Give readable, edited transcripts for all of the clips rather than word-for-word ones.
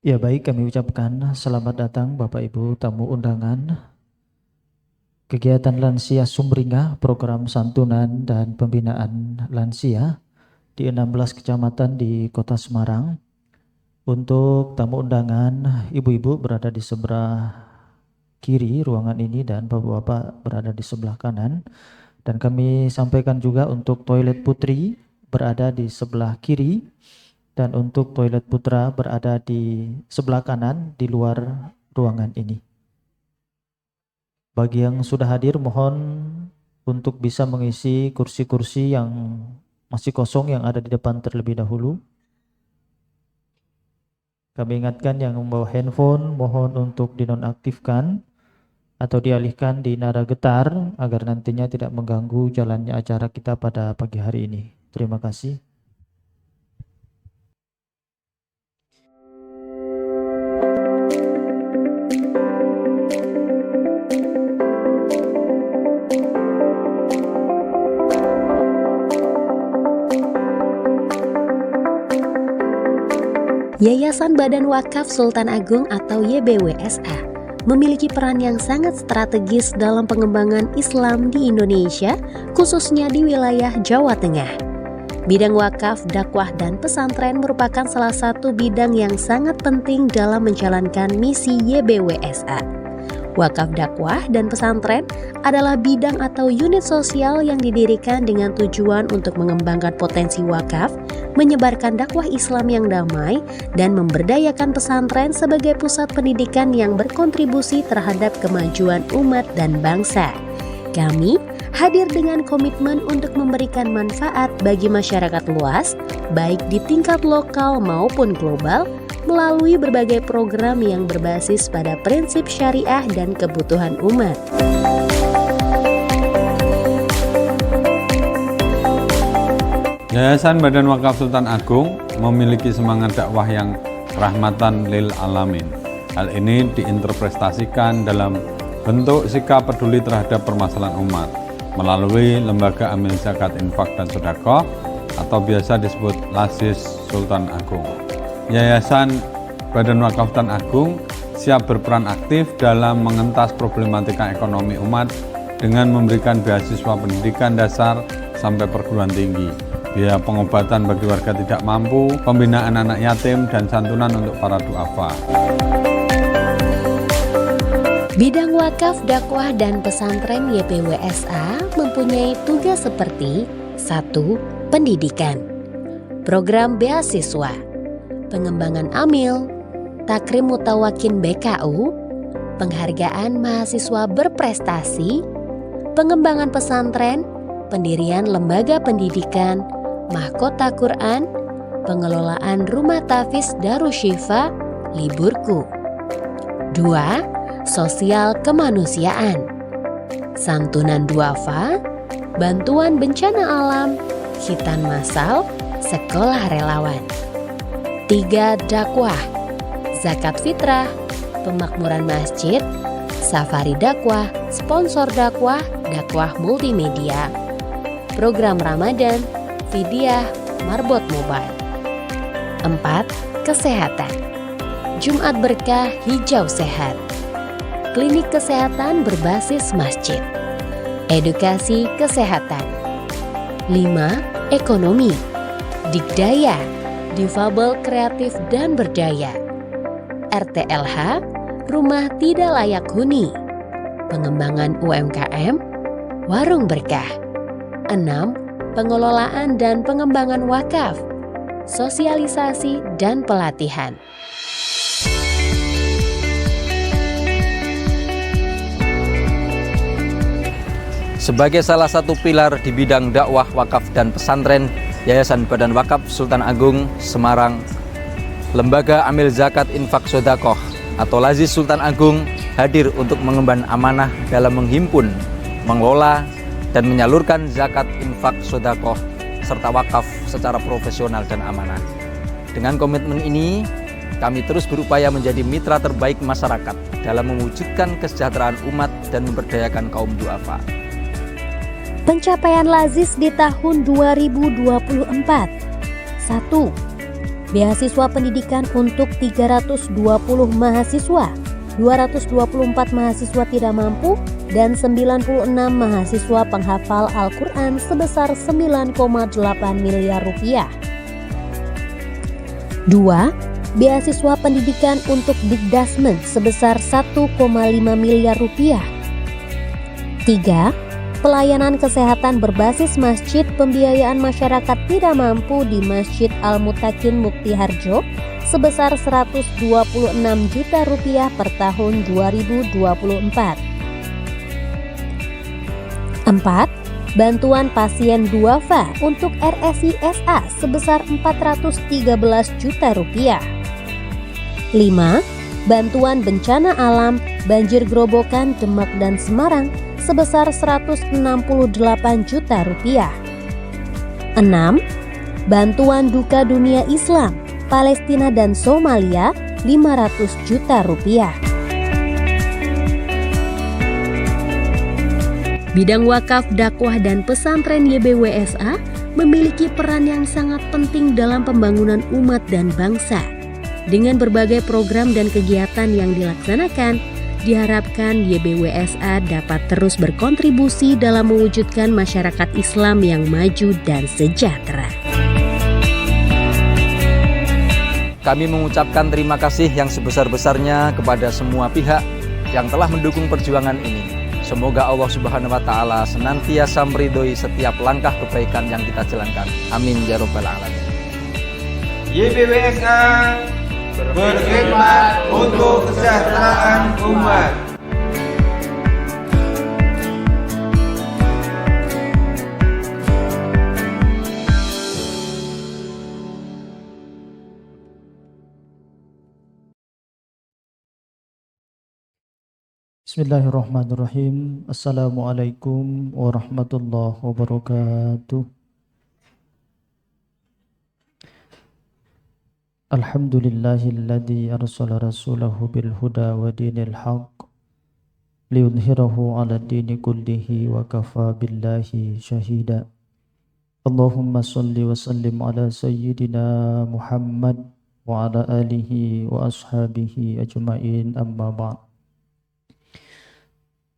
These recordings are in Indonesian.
Ya baik, kami ucapkan selamat datang Bapak Ibu tamu undangan kegiatan lansia Sumringah, program santunan dan pembinaan lansia di 16 kecamatan di Kota Semarang. Untuk tamu undangan, ibu-ibu berada di sebelah kiri ruangan ini dan bapak-bapak berada di sebelah kanan. Dan kami sampaikan juga untuk toilet putri berada di sebelah kiri. Dan untuk toilet putra berada di sebelah kanan di luar ruangan ini. Bagi yang sudah hadir mohon untuk bisa mengisi kursi-kursi yang masih kosong yang ada di depan terlebih dahulu. Kami ingatkan yang membawa handphone mohon untuk dinonaktifkan atau dialihkan di nada getar agar nantinya tidak mengganggu jalannya acara kita pada pagi hari ini. Terima kasih. Yayasan Badan Wakaf Sultan Agung atau YBWSA memiliki peran yang sangat strategis dalam pengembangan Islam di Indonesia, khususnya di wilayah Jawa Tengah. Bidang wakaf, dakwah, dan pesantren merupakan salah satu bidang yang sangat penting dalam menjalankan misi YBWSA. Wakaf dakwah dan pesantren adalah bidang atau unit sosial yang didirikan dengan tujuan untuk mengembangkan potensi wakaf, menyebarkan dakwah Islam yang damai, dan memberdayakan pesantren sebagai pusat pendidikan yang berkontribusi terhadap kemajuan umat dan bangsa. Kami hadir dengan komitmen untuk memberikan manfaat bagi masyarakat luas, baik di tingkat lokal maupun global, melalui berbagai program yang berbasis pada prinsip syariah dan kebutuhan umat. Yayasan Badan Wakaf Sultan Agung memiliki semangat dakwah yang rahmatan lil alamin. Hal ini diinterpretasikan dalam bentuk sikap peduli terhadap permasalahan umat melalui Lembaga Amil Zakat Infak dan Sedekah atau biasa disebut LAZIS Sultan Agung. Yayasan Badan Wakaf Sultan Agung siap berperan aktif dalam mengentas problematika ekonomi umat dengan memberikan beasiswa pendidikan dasar sampai perguruan tinggi, biaya pengobatan bagi warga tidak mampu, pembinaan anak yatim, dan santunan untuk para duafa. Bidang wakaf, dakwah, dan pesantren YBWSA mempunyai tugas seperti 1. Pendidikan, program beasiswa, pengembangan amil, takrim mutawakin BKU, penghargaan mahasiswa berprestasi, pengembangan pesantren, pendirian lembaga pendidikan, mahkota Quran, pengelolaan rumah tahfiz Darusshifa, Liburku. 2. Sosial kemanusiaan, santunan duafa, bantuan bencana alam, khitan massal, sekolah relawan. 3. Dakwah, zakat fitrah, pemakmuran masjid, safari dakwah, sponsor dakwah, dakwah multimedia, program Ramadan, fidyah, marbot mobile. 4. Kesehatan, Jumat Berkah Hijau Sehat, klinik kesehatan berbasis masjid, edukasi kesehatan. 5. Ekonomi, Dikdaya, difabel kreatif dan berdaya, RTLH, rumah tidak layak huni, pengembangan UMKM, warung berkah. 6. Pengelolaan dan pengembangan wakaf, sosialisasi dan pelatihan. Sebagai salah satu pilar di bidang dakwah, wakaf, dan pesantren, Yayasan Badan Wakaf Sultan Agung Semarang, Lembaga Amil Zakat Infak Sodakoh atau LAZIS Sultan Agung hadir untuk mengemban amanah dalam menghimpun, mengelola, dan menyalurkan zakat infak sodakoh serta wakaf secara profesional dan amanah. Dengan komitmen ini, kami terus berupaya menjadi mitra terbaik masyarakat dalam mewujudkan kesejahteraan umat dan memberdayakan kaum duafa. Pencapaian LAZIS di tahun 2024. 1. beasiswa pendidikan untuk 320 mahasiswa, 224 mahasiswa tidak mampu, dan 96 mahasiswa penghafal Al-Quran sebesar 9,8 miliar rupiah. 2. Beasiswa pendidikan untuk Dikdasmen sebesar 1,5 miliar rupiah. 3. Pelayanan kesehatan berbasis masjid pembiayaan masyarakat tidak mampu di Masjid Al-Mutakin Mukti Harjo sebesar 126 juta rupiah per tahun 2024. 4. Bantuan pasien duafa untuk RSISA sebesar 413 juta rupiah. 5. Bantuan bencana alam banjir Grobogan, Demak, dan Semarang sebesar 168 juta rupiah. 6. Bantuan duka dunia Islam, Palestina dan Somalia 500 juta rupiah. Bidang wakaf, dakwah, dan pesantren YBWSA memiliki peran yang sangat penting dalam pembangunan umat dan bangsa. Dengan berbagai program dan kegiatan yang dilaksanakan, diharapkan YBWSA dapat terus berkontribusi dalam mewujudkan masyarakat Islam yang maju dan sejahtera. Kami mengucapkan terima kasih yang sebesar-besarnya kepada semua pihak yang telah mendukung perjuangan ini. Semoga Allah Subhanahu wa Ta'ala senantiasa meridhoi setiap langkah kebaikan yang kita jalankan. Amin ya Rabbal Alamin. YBWSA berkhidmat untuk kesejahteraan umat. Bismillahirrahmanirrahim. Assalamualaikum warahmatullahi wabarakatuh. Alhamdulillahilladzi arsala rasulahu bil huda wa dinil haqq liyudhhirahu 'ala dini kullihi wa kafa billahi syahida. Allahumma shalli wa sallim ala sayyidina Muhammad wa ala alihi wa ashabihi ajma'in, amma ba'd.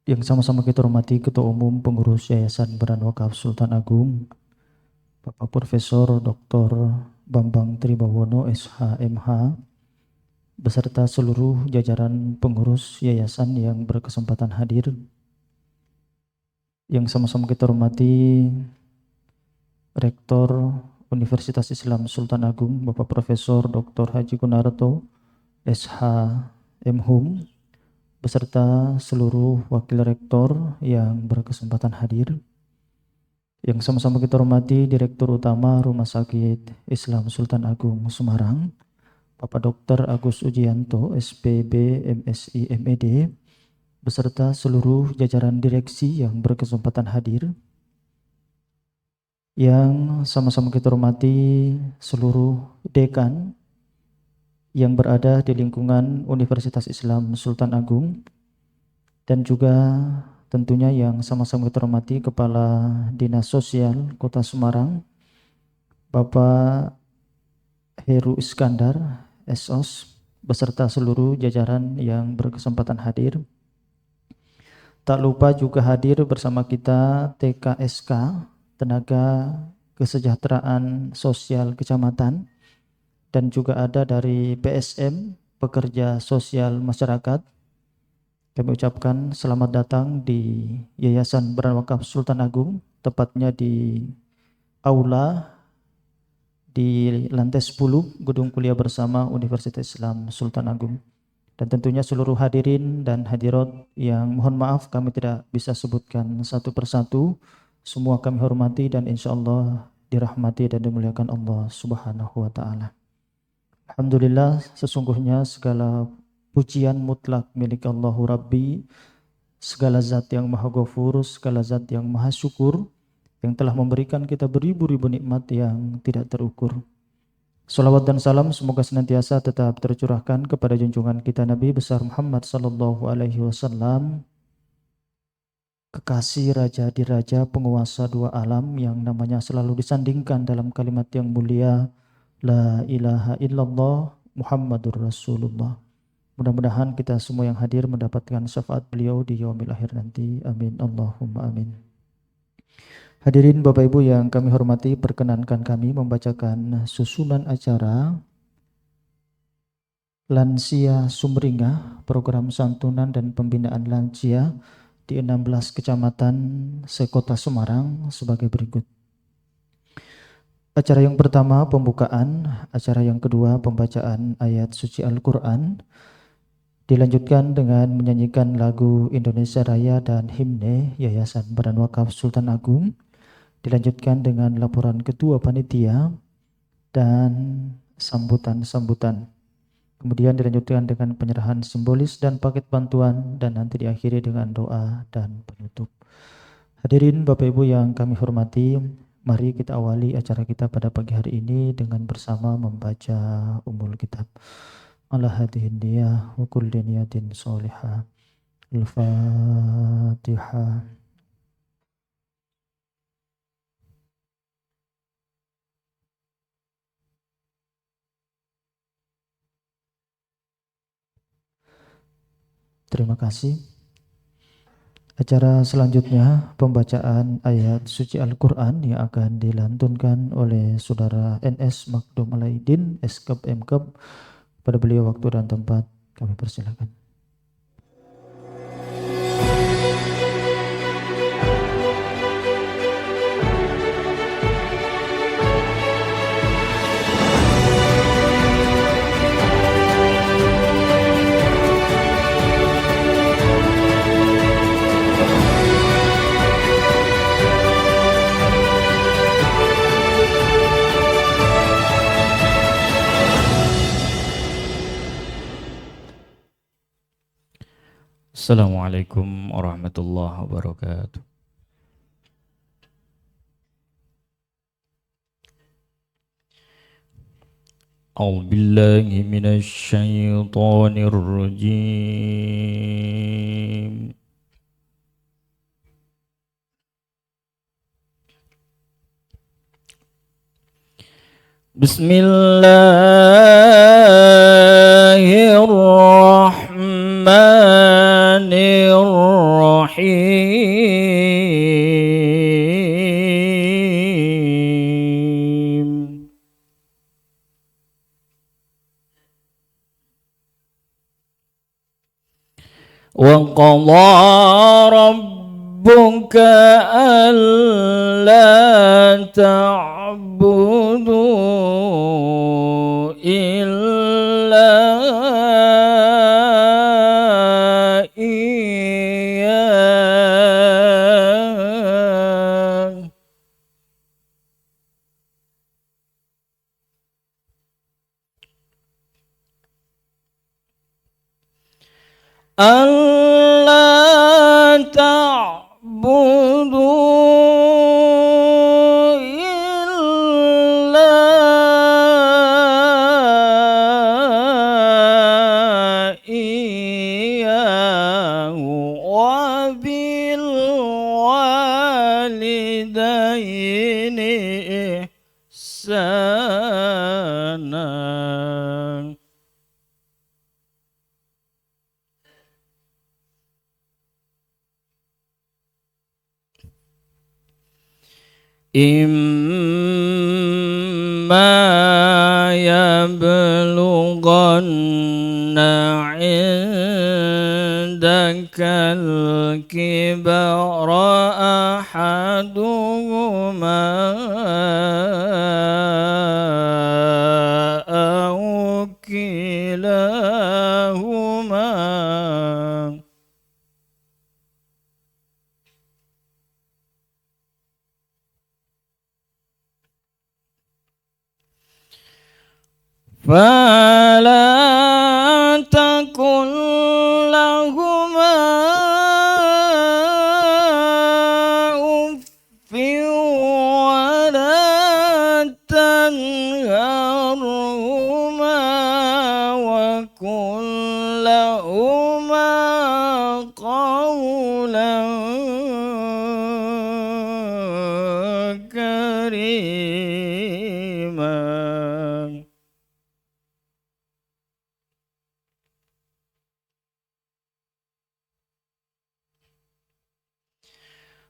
Yang sama-sama kita hormati Ketua Umum Pengurus Yayasan Badan Wakaf Sultan Agung, Bapak Profesor Dr. Bambang Tribawono SH.MH, beserta seluruh jajaran pengurus yayasan yang berkesempatan hadir. Yang sama-sama kita hormati Rektor Universitas Islam Sultan Agung, Bapak Profesor Dr. Haji Kunarto SH.MHum, beserta seluruh wakil rektor yang berkesempatan hadir. Yang sama-sama kita hormati Direktur Utama Rumah Sakit Islam Sultan Agung Semarang, Bapak Dr. Agus Ujianto SPB MSI MED, beserta seluruh jajaran direksi yang berkesempatan hadir. Yang sama-sama kita hormati seluruh dekan yang berada di lingkungan Universitas Islam Sultan Agung, dan juga tentunya yang sama-sama kita hormati Kepala Dinas Sosial Kota Semarang, Bapak Heru Iskandar SOS, beserta seluruh jajaran yang berkesempatan hadir. Tak lupa juga hadir bersama kita TKSK, Tenaga Kesejahteraan Sosial Kecamatan, dan juga ada dari PSM, Pekerja Sosial Masyarakat. Kami ucapkan selamat datang di Yayasan Badan Wakaf Sultan Agung, tepatnya di Aula di lantai 10 Gedung Kuliah Bersama Universitas Islam Sultan Agung. Dan tentunya seluruh hadirin dan hadirat yang mohon maaf kami tidak bisa sebutkan satu persatu. Semua kami hormati dan insya Allah dirahmati dan dimuliakan Allah Subhanahu wa Ta'ala. Alhamdulillah, sesungguhnya segala pujian mutlak milik Allahu Rabbi, segala zat yang maha ghafur, segala zat yang maha syukur, yang telah memberikan kita beribu-ribu nikmat yang tidak terukur. Salawat dan salam semoga senantiasa tetap tercurahkan kepada junjungan kita Nabi besar Muhammad sallallahu alaihi wasallam, kekasih raja di raja, penguasa dua alam yang namanya selalu disandingkan dalam kalimat yang mulia, La ilaha illallah Muhammadur Rasulullah. Mudah-mudahan kita semua yang hadir mendapatkan syafaat beliau di yaumil akhir nanti. Amin Allahumma amin. Hadirin Bapak Ibu yang kami hormati, perkenankan kami membacakan susunan acara Lansia Sumringah, program santunan dan pembinaan lansia di 16 kecamatan sekota Semarang sebagai berikut. Acara yang pertama pembukaan, acara yang kedua pembacaan ayat suci Al-Quran, dilanjutkan dengan menyanyikan lagu Indonesia Raya dan himne Yayasan Badan Wakaf Sultan Agung, dilanjutkan dengan laporan ketua panitia dan sambutan-sambutan. Kemudian dilanjutkan dengan penyerahan simbolis dan paket bantuan, dan nanti diakhiri dengan doa dan penutup. Hadirin Bapak Ibu yang kami hormati, mari kita awali acara kita pada pagi hari ini dengan bersama membaca Ummul Kitab. Ala hadihin niyah wa kulli niyatin sholihah. Al-Fatihah. Terima kasih. Acara selanjutnya pembacaan ayat suci Al-Quran yang akan dilantunkan oleh Saudara NS Makdum Alaidin, Eskep Mkep. Pada beliau waktu dan tempat kami persilakan. Assalamualaikum warahmatullahi wabarakatuh. A'udzu billahi minasy syaithanir rajim. Bismillahirrahmanirrahim. Wa qadha rabbuka alla ta'budu illa iyyah. Alla ta'budu illa iyyahu wa bil walidaini ihsana. Imma yablughanna 'indakal kibara ahaduhuma aw kilahuma fala takun lahuma uffin wala tanharhuma wa qul lahuma qawlan karima.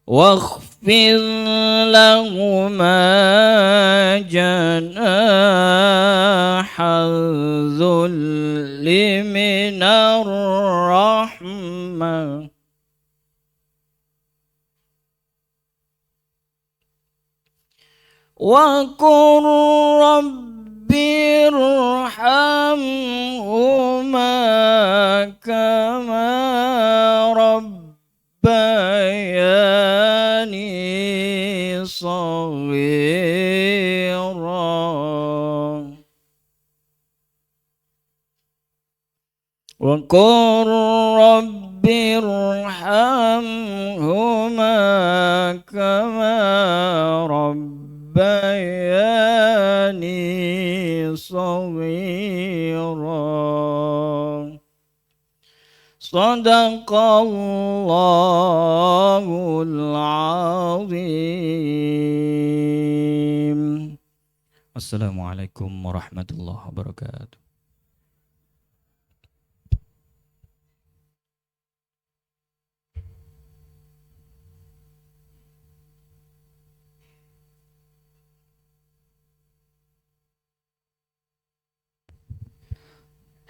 واخفض لهما جناح الذل من الرحمة وقل رب ارحمهما كما ربياني صغيرا وقل رب ارحمهما كما ربياني صغيرا صدق الله العظيم. Assalamualaikum warahmatullahi wabarakatuh.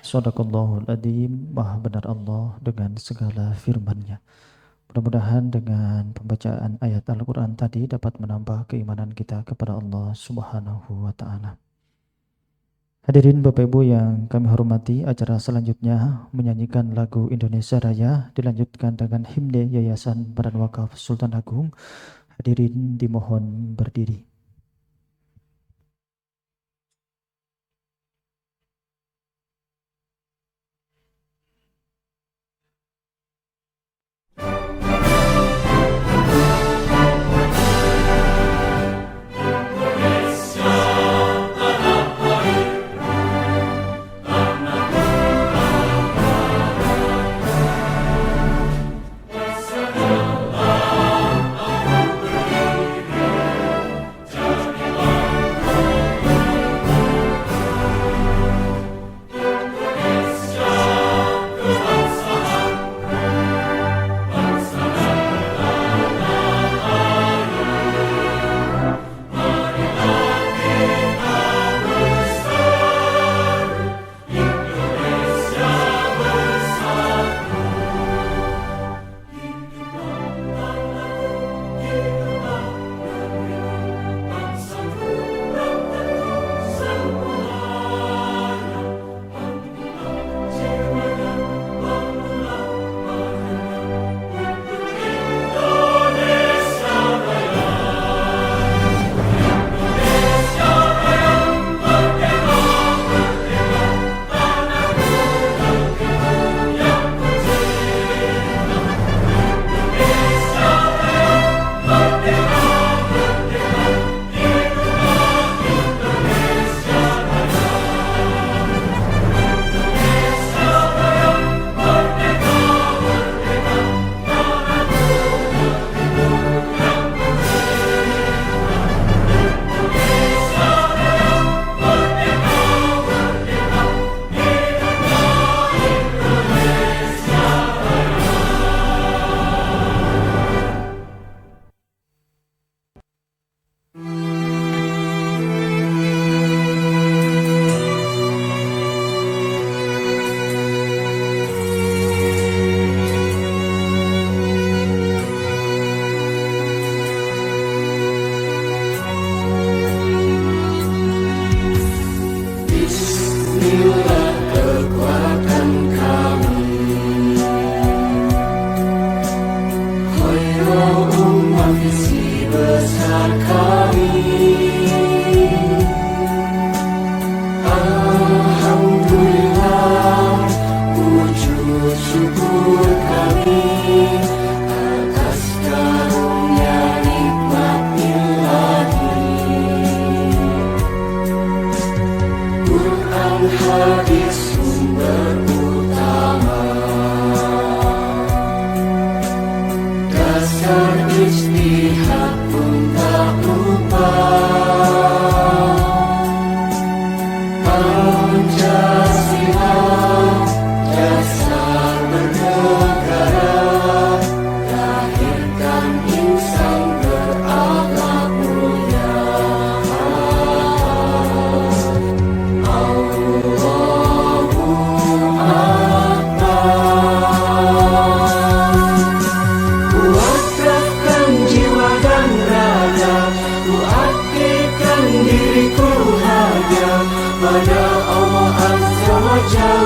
Shadaqallahul adzim, maha benar Allah dengan segala firman-Nya. Mudah-mudahan dengan pembacaan ayat Al-Quran tadi dapat menambah keimanan kita kepada Allah Subhanahu wa Ta'ala. Hadirin Bapak Ibu yang kami hormati, acara selanjutnya menyanyikan lagu Indonesia Raya dilanjutkan dengan himne Yayasan Badan Wakaf Sultan Agung. Hadirin dimohon berdiri.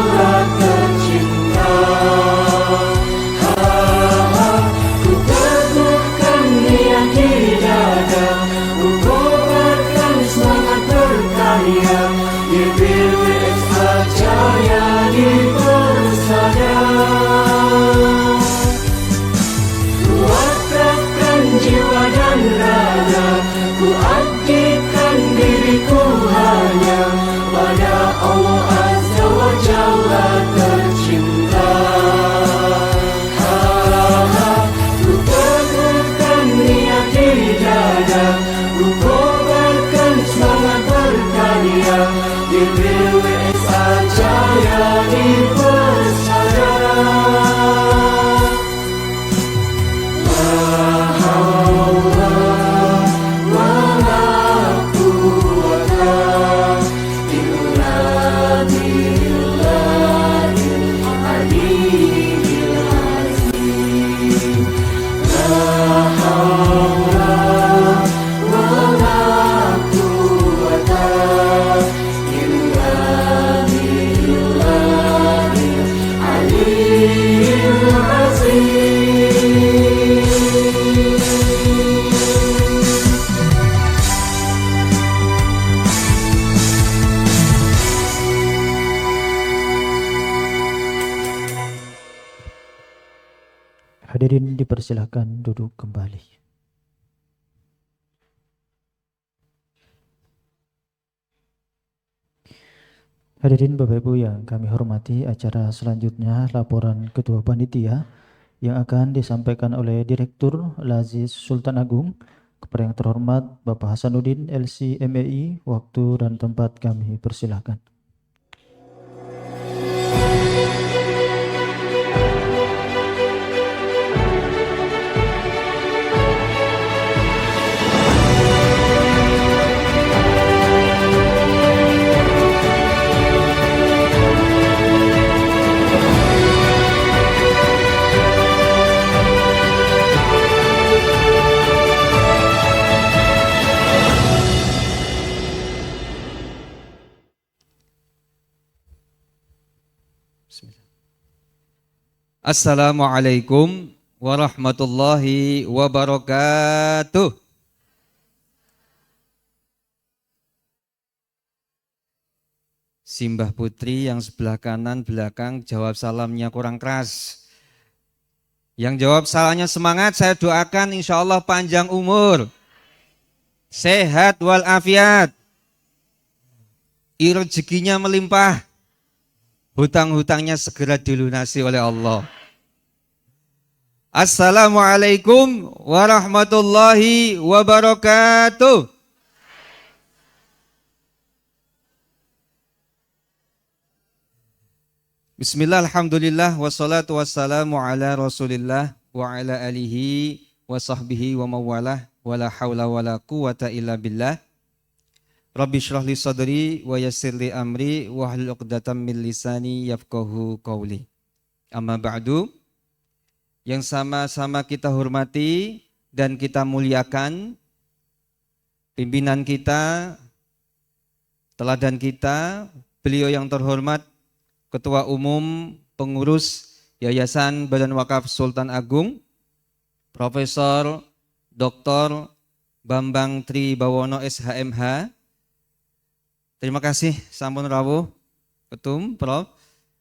jaula tercinta. Ku teguhkan niat di dada, ku kobarkan semangat berkarya. YBWSA jaya di persada. Ku wakafkan jiwa dan raga, ku abdikan diriku hanya pada Allah Azza wa Jalla tercinta. Ku teguhkan niat di dada, ku kobarkan semangat berkarya. YBWSA jaya di persada. Hadirin dipersilakan duduk kembali. Hadirin Bapak Ibu yang kami hormati, acara selanjutnya laporan Ketua Panitia yang akan disampaikan oleh Direktur Lazis Sultan Agung kepada yang terhormat Bapak Hasanuddin LC MEI. Waktu dan tempat kami persilahkan. Assalamualaikum warahmatullahi wabarakatuh. Simbah Putri yang sebelah kanan belakang jawab salamnya kurang keras. Yang jawab salamnya semangat, saya doakan insya Allah panjang umur, sehat walafiat, rezekinya melimpah, hutang-hutangnya segera dilunasi oleh Allah. Assalamualaikum warahmatullahi wabarakatuh. Bismillah, alhamdulillah, wassalatu wassalamu ala rasulillah wa ala alihi wa sahbihi wa mawalah wa la hawla wa la quwata illa billah. Rabbi syrah li sadri wa yassir li amri wa hlul 'uqdatam min lisani yafqahu qawli. Amma ba'du, yang sama-sama kita hormati dan kita muliakan pimpinan kita, teladan kita, beliau yang terhormat Ketua Umum Pengurus Yayasan Badan Wakaf Sultan Agung, Profesor Dr. Bambang Tribawono SHMH. Terima kasih sampun rawuh Ketum, Prof.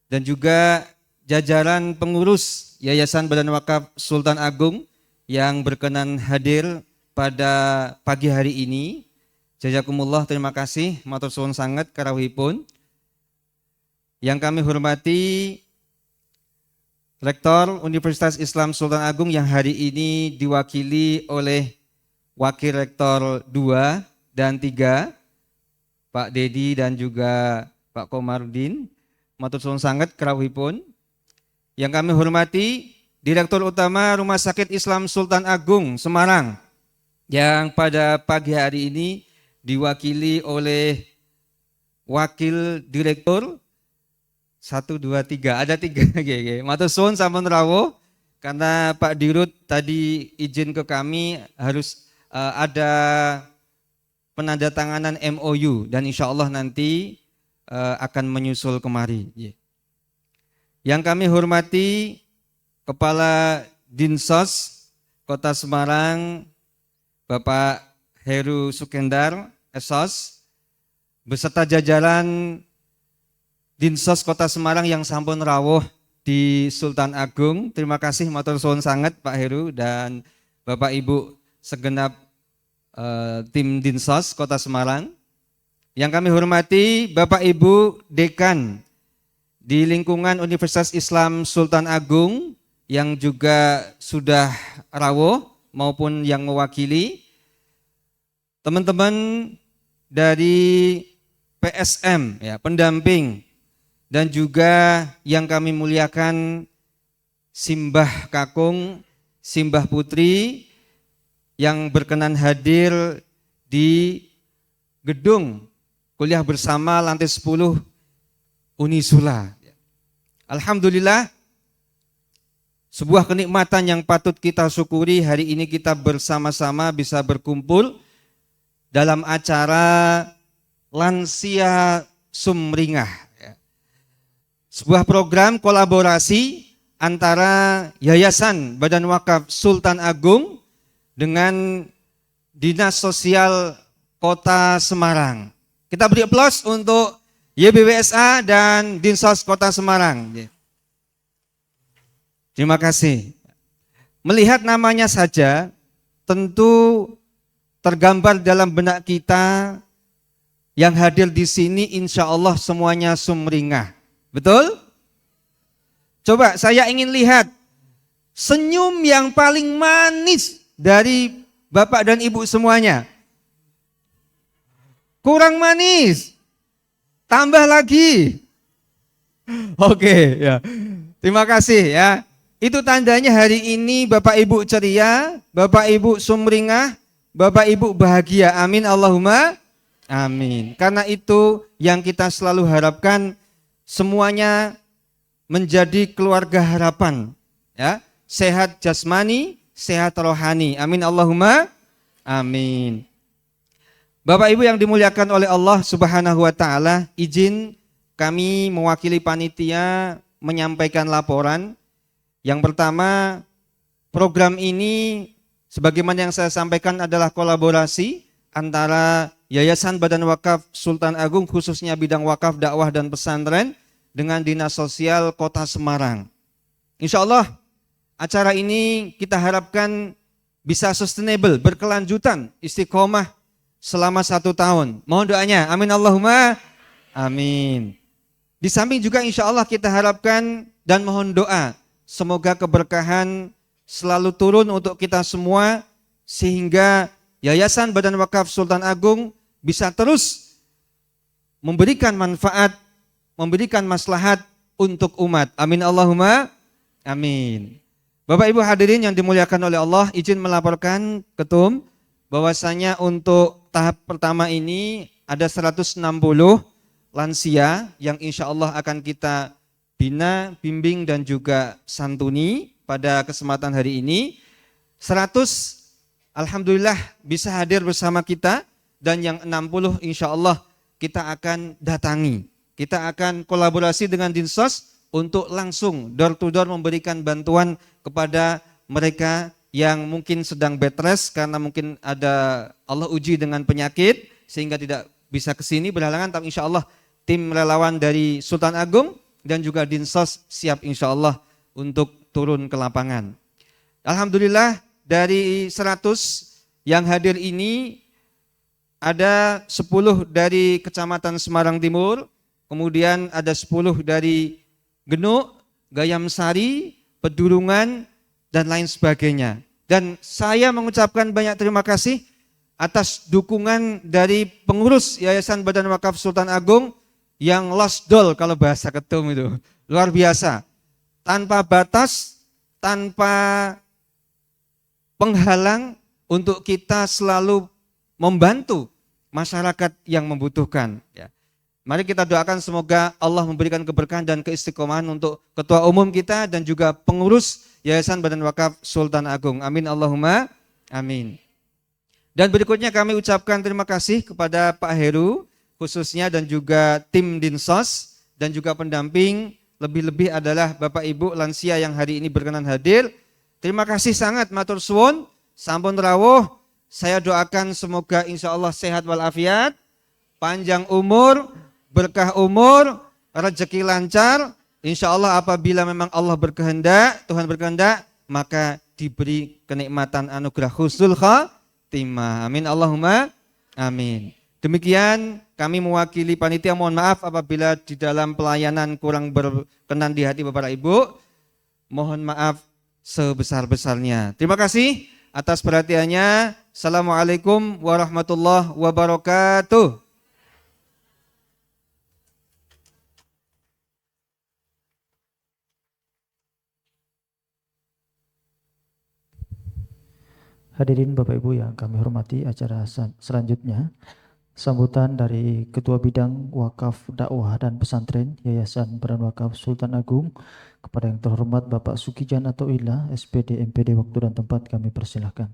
Dan juga jajaran pengurus Yayasan Badan Wakaf Sultan Agung yang berkenan hadir pada pagi hari ini. Jazakumullah, terima kasih, matur suwun sangat karawuhipun. Yang kami hormati Rektor Universitas Islam Sultan Agung yang hari ini diwakili oleh Wakil Rektor 2 dan 3, Pak Dedi dan juga Pak Komarudin. Matur suwun sangat karawuhipun. Yang kami hormati Direktur Utama Rumah Sakit Islam Sultan Agung Semarang yang pada pagi hari ini diwakili oleh Wakil Direktur 1, 2, 3, ada 3. Matur suwun sampun rawuh, karena Pak Dirut tadi izin ke kami harus ada penandatanganan MOU dan insya Allah nanti akan menyusul kemari. Yang kami hormati Kepala Dinsos Kota Semarang, Bapak Heru Sukendar, SOS, beserta jajaran Dinsos Kota Semarang yang sampun rawuh di Sultan Agung. Terima kasih matur suwun sangat Pak Heru dan Bapak Ibu segenap tim Dinsos Kota Semarang. Yang kami hormati Bapak Ibu Dekan di lingkungan Universitas Islam Sultan Agung yang juga sudah rawuh maupun yang mewakili, teman-teman dari PSM ya, pendamping, dan juga yang kami muliakan Simbah Kakung, Simbah Putri yang berkenan hadir di gedung kuliah bersama lantai 10 Unisula. Alhamdulillah, sebuah kenikmatan yang patut kita syukuri. Hari ini kita bersama-sama bisa berkumpul dalam acara Lansia Sumringah. Sebuah program kolaborasi antara Yayasan Badan Wakaf Sultan Agung dengan Dinas Sosial Kota Semarang. Kita beri aplaus untuk YBWSA dan Dinsos Kota Semarang. Terima kasih. Melihat namanya saja tentu tergambar dalam benak kita yang hadir di sini, insya Allah semuanya sumringah. Betul? Coba saya ingin lihat senyum yang paling manis dari Bapak dan Ibu semuanya. Kurang manis. Tambah lagi. Oke, ya. Terima kasih ya. Itu tandanya hari ini Bapak Ibu ceria, Bapak Ibu sumringah, Bapak Ibu bahagia. Amin Allahumma amin. Karena itu yang kita selalu harapkan, semuanya menjadi keluarga harapan ya. Sehat jasmani, sehat rohani. Amin Allahumma amin. Bapak Ibu yang dimuliakan oleh Allah Subhanahu wa taala, izin kami mewakili panitia menyampaikan laporan. Yang pertama, program ini sebagaimana yang saya sampaikan adalah kolaborasi antara Yayasan Badan Wakaf Sultan Agung khususnya bidang wakaf, dakwah dan pesantren dengan Dinas Sosial Kota Semarang. Insya Allah acara ini kita harapkan bisa sustainable, berkelanjutan, istiqomah selama 1 tahun. Mohon doanya, amin Allahumma amin. Di samping juga insya Allah kita harapkan dan mohon doa, semoga keberkahan selalu turun untuk kita semua, sehingga Yayasan Badan Wakaf Sultan Agung bisa terus memberikan manfaat, memberikan maslahat untuk umat. Amin Allahumma amin. Bapak Ibu hadirin yang dimuliakan oleh Allah, izin melaporkan Ketum bahwasanya untuk tahap pertama ini ada 160 lansia yang insya Allah akan kita bina, bimbing dan juga santuni pada kesempatan hari ini. 100 alhamdulillah bisa hadir bersama kita, dan yang 60 insya Allah kita akan datangi. Kita akan kolaborasi dengan Dinsos untuk langsung door to door memberikan bantuan kepada mereka yang mungkin sedang bed rest karena mungkin ada Allah uji dengan penyakit sehingga tidak bisa kesini berhalangan, tapi insya Allah tim relawan dari Sultan Agung dan juga Dinsos siap insya Allah untuk turun ke lapangan. Alhamdulillah dari 100 yang hadir ini ada 10 dari Kecamatan Semarang Timur, kemudian ada 10 dari Genuk, Gayam Sari, Pedurungan, dan lain sebagainya. Dan saya mengucapkan banyak terima kasih atas dukungan dari pengurus Yayasan Badan Wakaf Sultan Agung yang lost doll kalau bahasa Ketum itu. Luar biasa. Tanpa batas, tanpa penghalang untuk kita selalu membantu masyarakat yang membutuhkan. Ya. Mari kita doakan semoga Allah memberikan keberkahan dan keistiqomahan untuk Ketua Umum kita dan juga pengurus Yayasan Badan Wakaf Sultan Agung. Amin Allahumma amin. Dan berikutnya kami ucapkan terima kasih kepada Pak Heru khususnya dan juga tim Dinsos dan juga pendamping lebih-lebih adalah Bapak Ibu lansia yang hari ini berkenan hadir. Terima kasih sangat matur suwun, sampun rawuh. Saya doakan semoga insya Allah sehat walafiat, panjang umur, berkah umur, rezeki lancar. Insya Allah apabila memang Allah berkehendak, Tuhan berkehendak, maka diberi kenikmatan anugerah husnul khatimah. Amin Allahumma amin. Demikian kami mewakili panitia, mohon maaf apabila di dalam pelayanan kurang berkenan di hati Bapak Ibu. Mohon maaf sebesar-besarnya. Terima kasih atas perhatiannya. Assalamualaikum warahmatullahi wabarakatuh. Hadirin Bapak Ibu yang kami hormati, acara selanjutnya sambutan dari Ketua Bidang Wakaf Dakwah dan Pesantren Yayasan Badan Wakaf Sultan Agung kepada yang terhormat Bapak Sukijan atau Ila, SPD MPD, waktu dan tempat kami persilahkan.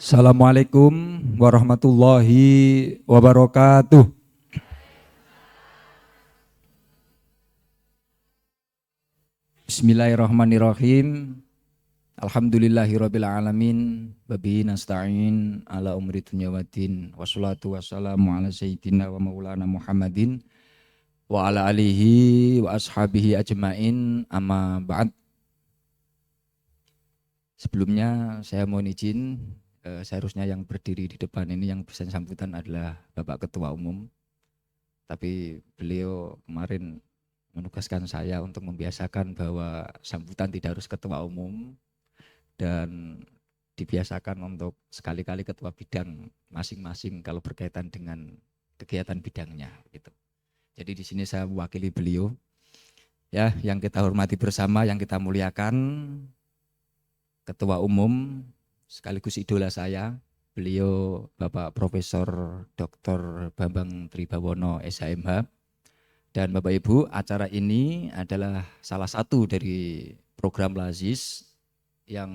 Assalamualaikum warahmatullahi wabarakatuh. Bismillahirrahmanirrahim. Alhamdulillahirabbil alamin. Wabihi nasta'in ala umri dunya waddin. Wassalatu wassalamu ala sayyidina wa maulana Muhammadin wa ala alihi wa ashabihi ajmain. Amma ba'd. Sebelumnya saya mohon izin, seharusnya yang berdiri di depan ini yang bisa sambutan adalah Bapak Ketua Umum. Tapi beliau kemarin menugaskan saya untuk membiasakan bahwa sambutan tidak harus Ketua Umum dan dibiasakan untuk sekali-kali Ketua Bidang masing-masing kalau berkaitan dengan kegiatan bidangnya gitu. Jadi di sini saya mewakili beliau. Ya, yang kita hormati bersama, yang kita muliakan, Ketua Umum sekaligus idola saya, beliau Bapak Profesor Dr. Bambang Tribawono SHMH. Dan Bapak Ibu, acara ini adalah salah satu dari program Lazis yang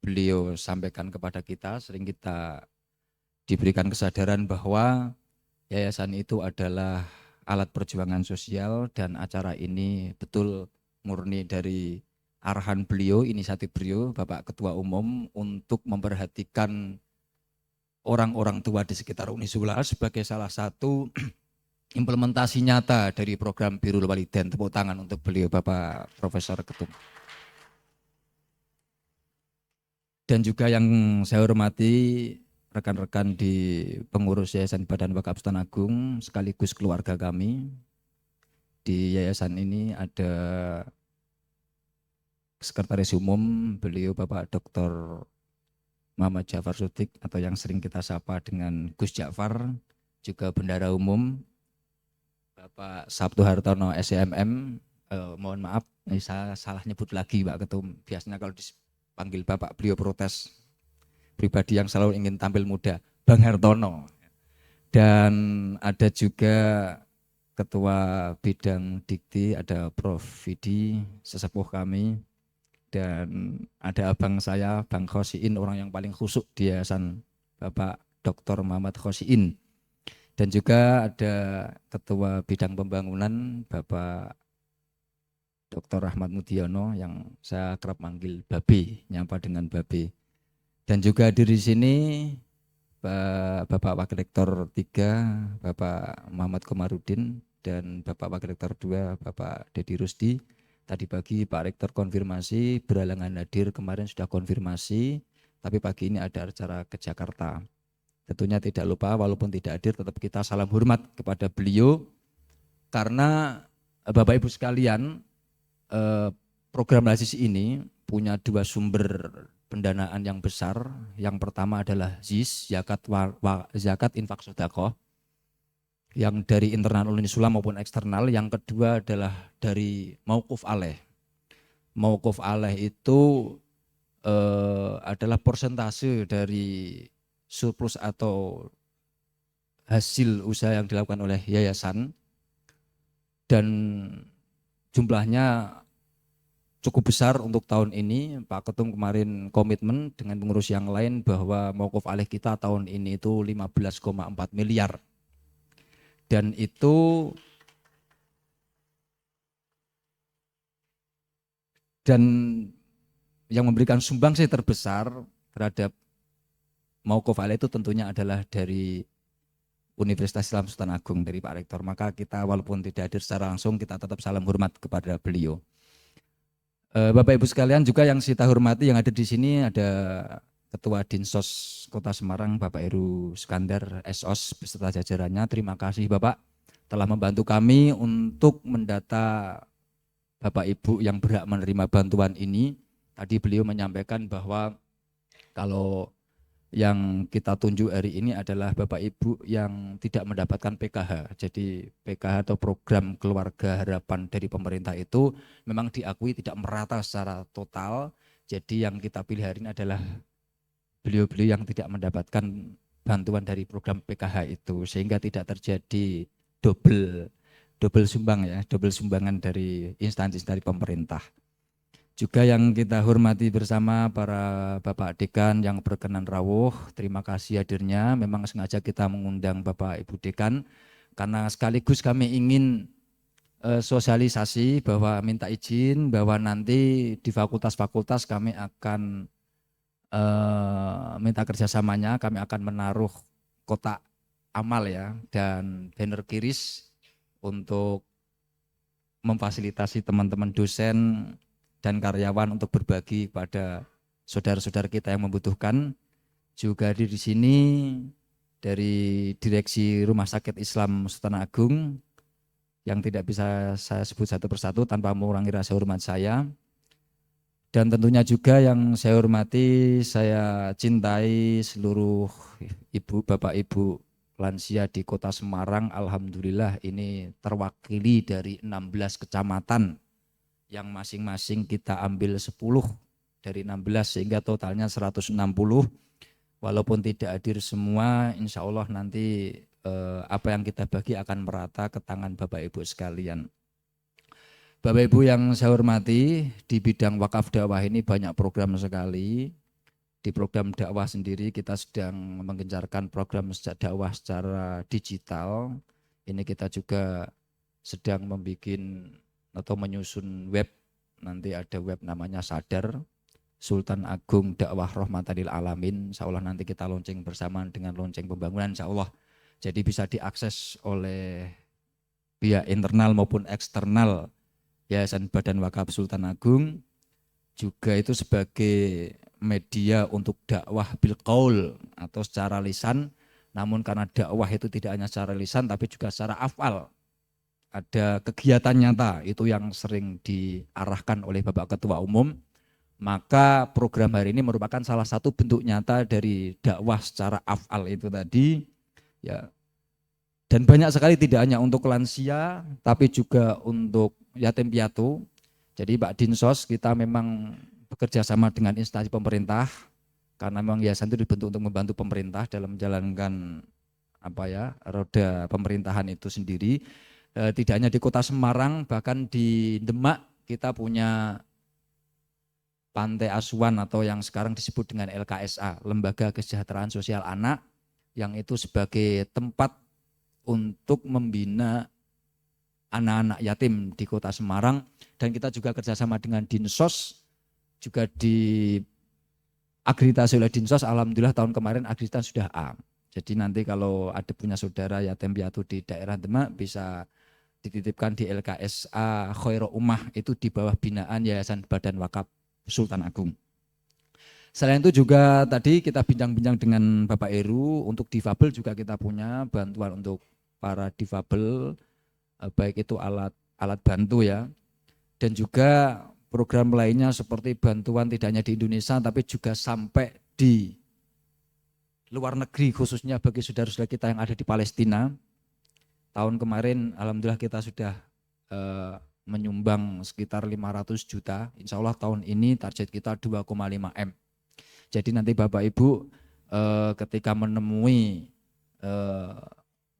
beliau sampaikan kepada kita. Sering kita diberikan kesadaran bahwa yayasan itu adalah alat perjuangan sosial, dan acara ini betul murni dari arahan beliau, inisiatif beliau, Bapak Ketua Umum, untuk memperhatikan orang-orang tua di sekitar Unisula sebagai salah satu implementasi nyata dari program Birrul Walidain. Tepuk tangan untuk beliau, Bapak Profesor Ketum. Dan juga yang saya hormati rekan-rekan di pengurus Yayasan Badan Wakaf Sultan Agung sekaligus keluarga kami. Di yayasan ini ada Sekretaris Umum, beliau Bapak Dr. Muhammad Ja'far Shodiq atau yang sering kita sapa dengan Gus Ja'far, juga Bendara Umum Bapak Sabtu Hartono SMM. Mohon maaf, saya salah nyebut lagi Pak Ketum. Biasanya kalau dipanggil Bapak, beliau protes, pribadi yang selalu ingin tampil muda, Bang Hartono. Dan ada juga Ketua Bidang Dikti, ada Prof. Vidi, sesepuh kami. Dan ada abang saya, Bang Khosiin, orang yang paling khusuk di yayasan, Bapak Dr. Muhammad Khosiin. Dan juga ada Ketua Bidang Pembangunan, Bapak Dr. Rahmat Mudiono, yang saya kerap manggil Babe, nyapa dengan Babe. Dan juga hadir di sini Bapak Wakil Rektor 3, Bapak Muhammad Komarudin, dan Bapak Wakil Rektor 2, Bapak Dedi Rusdi. Tadi pagi Pak Rektor konfirmasi, berhalangan hadir, kemarin sudah konfirmasi, tapi pagi ini ada acara ke Jakarta. Tentunya tidak lupa, walaupun tidak hadir, tetap kita salam hormat kepada beliau, karena Bapak Ibu sekalian, program Lazis ini punya dua sumber pendanaan yang besar. Yang pertama adalah ZIS, zakat infak sedekah. yang dari internal Unisula maupun eksternal. Yang kedua adalah dari Mauquf Alaih. Mauquf Alaih itu adalah persentase dari surplus atau hasil usaha yang dilakukan oleh yayasan, dan jumlahnya cukup besar untuk tahun ini. Pak Ketum kemarin komitmen dengan pengurus yang lain bahwa Mauquf Alaih kita tahun ini itu 15,4 miliar. Dan itu yang memberikan sumbangsi terbesar terhadap Mauquf Alaih itu tentunya adalah dari Universitas Islam Sultan Agung, dari Pak Rektor. Maka kita walaupun tidak hadir secara langsung, kita tetap salam hormat kepada beliau. Bapak Ibu sekalian juga yang saya hormati, yang ada di sini ada Ketua Dinsos Kota Semarang Bapak Heru Skandar SOS beserta jajarannya. Terima kasih Bapak telah membantu kami untuk mendata Bapak Ibu yang berhak menerima bantuan ini. Tadi beliau menyampaikan bahwa kalau yang kita tunjuk hari ini adalah Bapak Ibu yang tidak mendapatkan PKH. Jadi PKH atau program keluarga harapan dari pemerintah itu memang diakui tidak merata secara total. Jadi yang kita pilih hari ini adalah beliau-beliau yang tidak mendapatkan bantuan dari program PKH itu, sehingga tidak terjadi double sumbang ya, double sumbangan dari instansi dari pemerintah. Juga yang kita hormati bersama para Bapak Dekan yang berkenan rawuh, terima kasih hadirnya. Memang sengaja kita mengundang Bapak Ibu Dekan karena sekaligus kami ingin sosialisasi bahwa minta izin bahwa nanti di fakultas-fakultas kami akan minta kerjasamanya, kami akan menaruh kotak amal ya dan banner kiris untuk memfasilitasi teman-teman dosen dan karyawan untuk berbagi pada saudara-saudara kita yang membutuhkan. Juga di sini dari Direksi Rumah Sakit Islam Sultan Agung yang tidak bisa saya sebut satu persatu tanpa mengurangi rasa hormat saya. Dan tentunya juga yang saya hormati, saya cintai seluruh ibu, bapak, ibu lansia di Kota Semarang. Alhamdulillah ini terwakili dari 16 kecamatan yang masing-masing kita ambil 10 dari 16 sehingga totalnya 160. Walaupun tidak hadir semua, insya Allah nanti apa yang kita bagi akan merata ke tangan Bapak Ibu sekalian. Bapak Ibu yang saya hormati, di bidang wakaf dakwah ini banyak program sekali. Di program dakwah sendiri kita sedang menggencarkan program dakwah secara digital. Ini kita juga sedang membuat atau menyusun web, nanti ada web namanya Sadar Sultan Agung Dakwah Rahmatan lil Alamin. Insya Allah nanti kita launching bersamaan dengan launching pembangunan insya Allah. Jadi bisa diakses oleh pihak internal maupun eksternal Yayasan Badan Wakaf Sultan Agung. Juga itu sebagai media untuk dakwah bil qaul atau secara lisan. Namun karena dakwah itu tidak hanya secara lisan tapi juga secara afal. Ada kegiatan nyata itu yang sering diarahkan oleh Bapak Ketua Umum, maka program hari ini merupakan salah satu bentuk nyata dari dakwah secara afal itu tadi ya. Dan banyak sekali tidak hanya untuk lansia tapi juga untuk yatim piatu. Jadi Pak Dinsos kita memang bekerja sama dengan instansi pemerintah karena memang yayasan itu dibentuk untuk membantu pemerintah dalam menjalankan roda pemerintahan itu sendiri. Tidak hanya di Kota Semarang, bahkan di Demak kita punya pantai asuhan atau yang sekarang disebut dengan LKSA, Lembaga Kesejahteraan Sosial Anak, yang itu sebagai tempat untuk membina anak-anak yatim di Kota Semarang. Dan kita juga kerjasama dengan Dinsos, juga diakreditasi oleh Dinsos. Alhamdulillah tahun kemarin akreditasi sudah A. Jadi nanti kalau ada punya saudara yatim piatu di daerah Demak bisa dititipkan di LKSA Khairul Ummah, itu di bawah binaan Yayasan Badan Wakaf Sultan Agung. Selain itu juga tadi kita bincang-bincang dengan Bapak Heru, untuk difabel juga kita punya bantuan untuk para difabel, baik itu alat bantu ya, dan juga program lainnya seperti bantuan tidak hanya di Indonesia tapi juga sampai di luar negeri, khususnya bagi saudara-saudara kita yang ada di Palestina. tahun kemarin alhamdulillah kita sudah menyumbang sekitar 500 juta. Insya Allah tahun ini target kita 2,5 M. Jadi nanti Bapak Ibu ketika menemui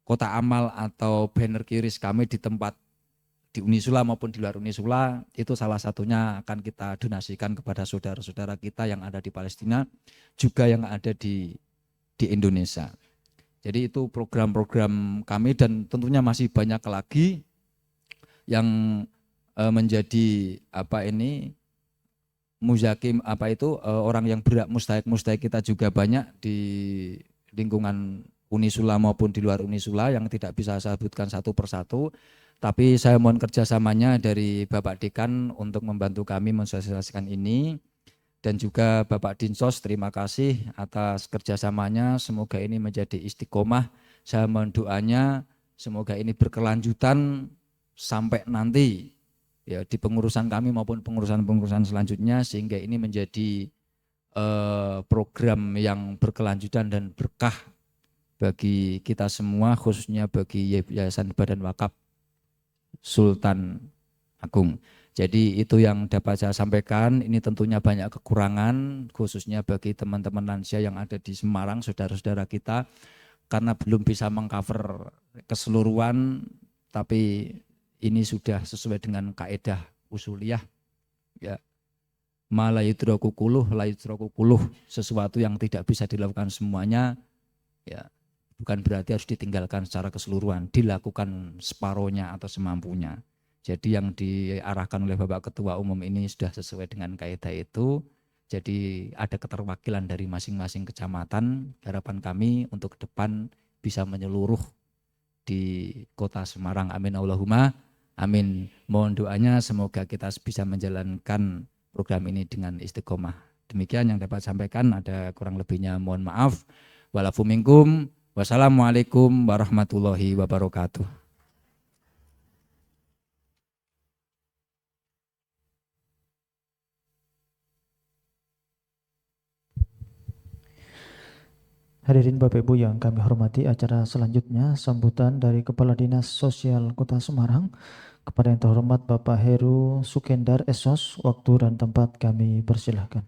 kotak amal atau banner kiris kami di tempat di Unisula maupun di luar Unisula, itu salah satunya akan kita donasikan kepada saudara-saudara kita yang ada di Palestina, juga yang ada di Indonesia. Jadi itu program-program kami dan tentunya masih banyak lagi yang menjadi muzakim orang yang berhak mustahik kita juga banyak di lingkungan Unisula maupun di luar Unisula yang tidak bisa saya sebutkan satu persatu, tapi saya mohon kerjasamanya dari Bapak Dekan untuk membantu kami mensosialisasikan ini, dan juga Bapak Dinsos terima kasih atas kerjasamanya, semoga ini menjadi istiqomah. Saya mohon doanya semoga ini berkelanjutan sampai nanti ya di pengurusan kami maupun pengurusan selanjutnya, sehingga ini menjadi program yang berkelanjutan dan berkah bagi kita semua, khususnya bagi Yayasan Badan Wakaf Sultan Agung. Jadi itu yang dapat saya sampaikan. Ini tentunya banyak kekurangan, khususnya bagi teman-teman lansia yang ada di Semarang, saudara-saudara kita, karena belum bisa mengcover keseluruhan, tapi ini sudah sesuai dengan kaidah usuliyah. Ya, ma la yudraku kulluh, la yudraku kulluh, sesuatu yang tidak bisa dilakukan semuanya, ya bukan berarti harus ditinggalkan secara keseluruhan, dilakukan separohnya atau semampunya. Jadi yang diarahkan oleh Bapak Ketua Umum ini sudah sesuai dengan kaidah itu. Jadi ada keterwakilan dari masing-masing kecamatan. Harapan kami untuk ke depan bisa menyeluruh di Kota Semarang. Amin Allahumma amin. Mohon doanya semoga kita bisa menjalankan program ini dengan istiqomah. Demikian yang dapat sampaikan, ada kurang lebihnya mohon maaf. Walafu minkum. Wassalamualaikum warahmatullahi wabarakatuh. Hadirin Bapak Ibu yang kami hormati, acara selanjutnya sambutan dari Kepala Dinas Sosial Kota Semarang kepada yang terhormat Bapak Heru Sukendar Esos. Waktu dan tempat kami persilahkan.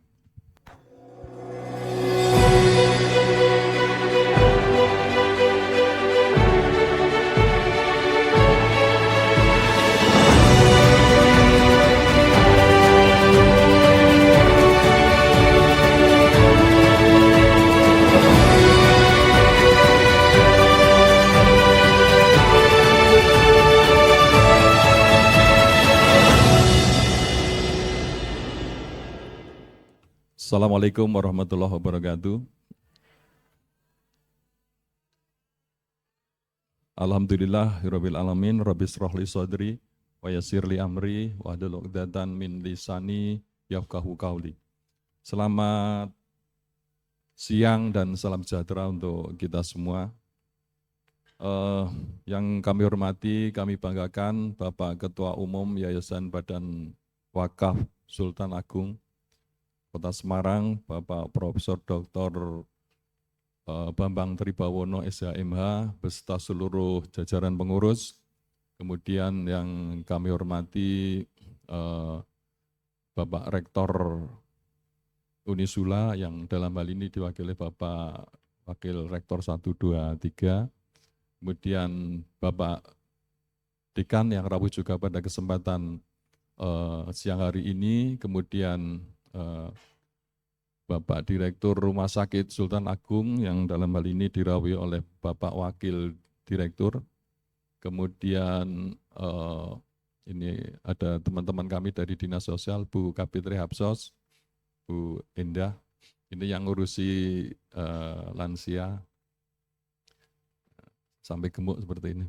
Assalamualaikum warahmatullahi wabarakatuh. Alhamdulillahirabbil alamin, rabbis shrahli sadri wa yassirli amri wa hlul 'uqdatam min lisani yafqahu qauli. Selamat siang dan salam sejahtera untuk kita semua. Yang kami hormati, kami banggakan Bapak Ketua Umum Yayasan Badan Wakaf Sultan Agung Kota Semarang, Bapak Profesor Dr. Bambang Tribawono SHMH beserta seluruh jajaran pengurus. Kemudian yang kami hormati Bapak Rektor Unisula yang dalam hal ini diwakili Bapak Wakil Rektor 1, 2, 3. Kemudian Bapak Dekan yang rawuh juga pada kesempatan siang hari ini. Kemudian Bapak Direktur Rumah Sakit Sultan Agung yang dalam hal ini dirawuhi oleh Bapak Wakil Direktur. Kemudian ini ada teman-teman kami dari Dinas Sosial, Bu Kapitri Hapsos, Bu Endah, ini yang ngurusi lansia, sampai gemuk seperti ini.